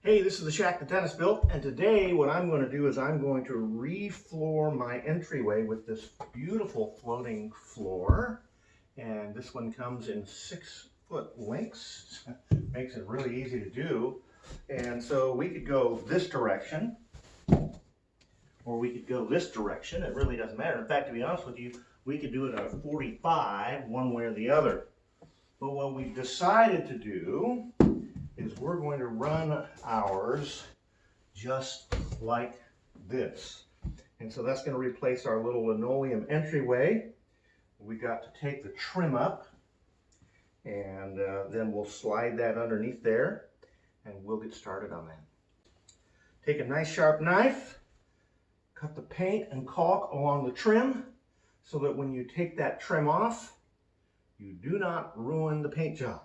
Hey, this is the shack the tennis built, and today what I'm going to do is I'm going to re-floor my entryway with this beautiful floating floor. And this one comes in 6-foot lengths. Makes it really easy to do. And so we could go this direction, or we could go this direction. It really doesn't matter. In fact, to be honest with you, we could do it at a 45 one way or the other. But what we've decided to do is we're going to run ours just like this. And so that's going to replace our little linoleum entryway. We got to take the trim up, and then we'll slide that underneath there, and we'll get started on that. Take a nice sharp knife, cut the paint and caulk along the trim so that when you take that trim off, you do not ruin the paint job.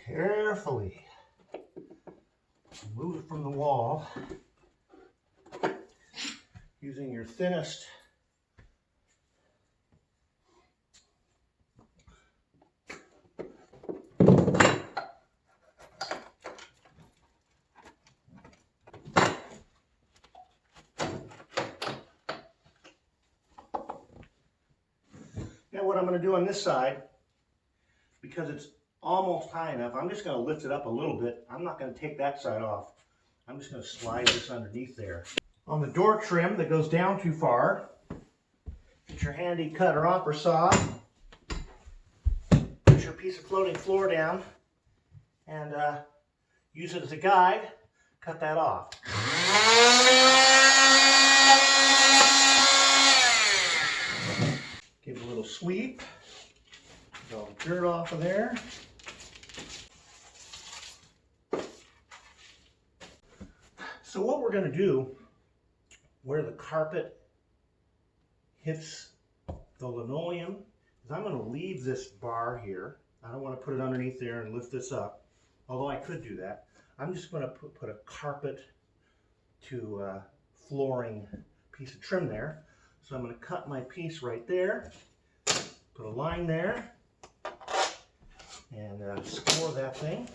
Carefully remove it from the wall using your thinnest Now what I'm going to do on this side, because it's almost high enough, I'm just going to lift it up a little bit. I'm not going to take that side off. I'm just going to slide this underneath there. On the door trim that goes down too far, get your handy cutter or saw, put your piece of floating floor down, and use it as a guide. Cut that off. Give it a little sweep. Get all the dirt off of there. So what we're going to do, where the carpet hits the linoleum, is I'm going to leave this bar here. I don't want to put it underneath there and lift this up, although I could do that. I'm just going to put a carpet to flooring piece of trim there. So I'm going to cut my piece right there, put a line there, and score that thing.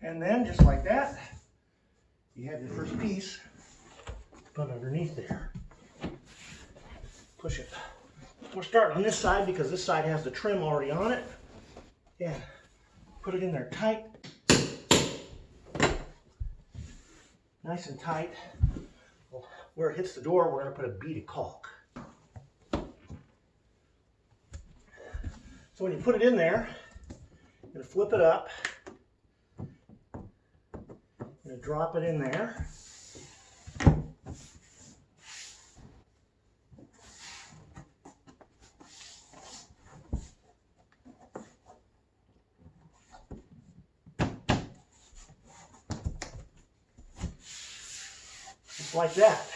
And then, just like that, you have your first piece put underneath there. Push it. We're starting on this side because this side has the trim already on it. Yeah, put it in there tight. Nice and tight. Well, where it hits the door, we're going to put a bead of caulk. So when you put it in there, you're going to flip it up. You're going to drop it in there. Just like that.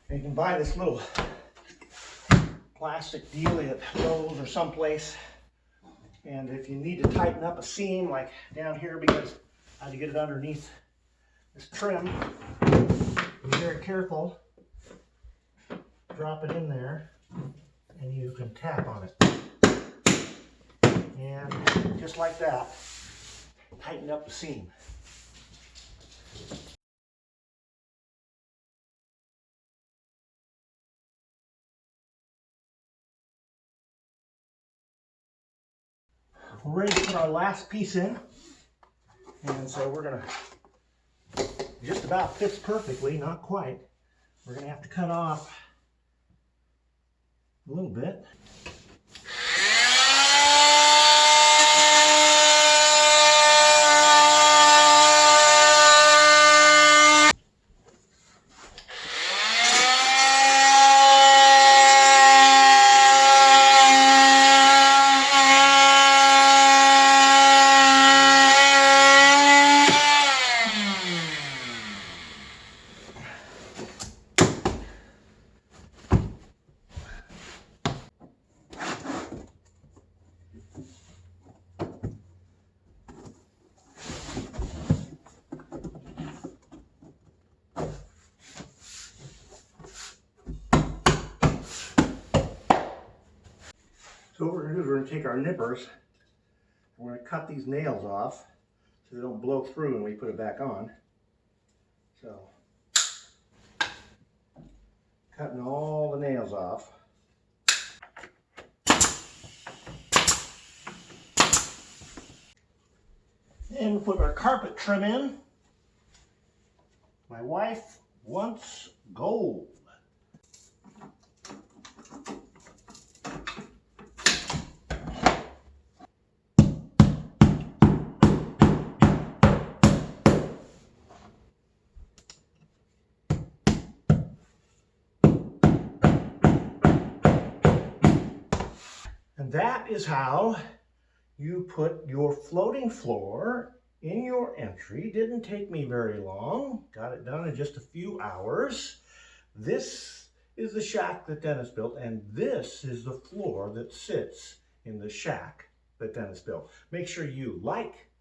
And you can buy this little plastic dealie at Lowe's or someplace. And if you need to tighten up a seam, like down here, because I had to get it underneath this trim, be very careful. Drop it in there, and you can tap on it. And just like that, tighten up the seam. we're ready to put our last piece in. And so we're gonna, just about fits perfectly, not quite. We're gonna have to cut off a little bit. So what we're going to do is we're going to take our nippers and we're going to cut these nails off so they don't blow through when we put it back on. So, cutting all the nails off. And we'll put our carpet trim in. My wife wants gold. And that is how you put your floating floor in your entry. Didn't take me very long. Got it done in just a few hours. This is the shack that Dennis built, and this is the floor that sits in the shack that Dennis built. Make sure you like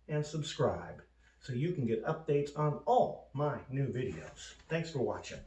and subscribe so you can get updates on all my new videos. Thanks for watching.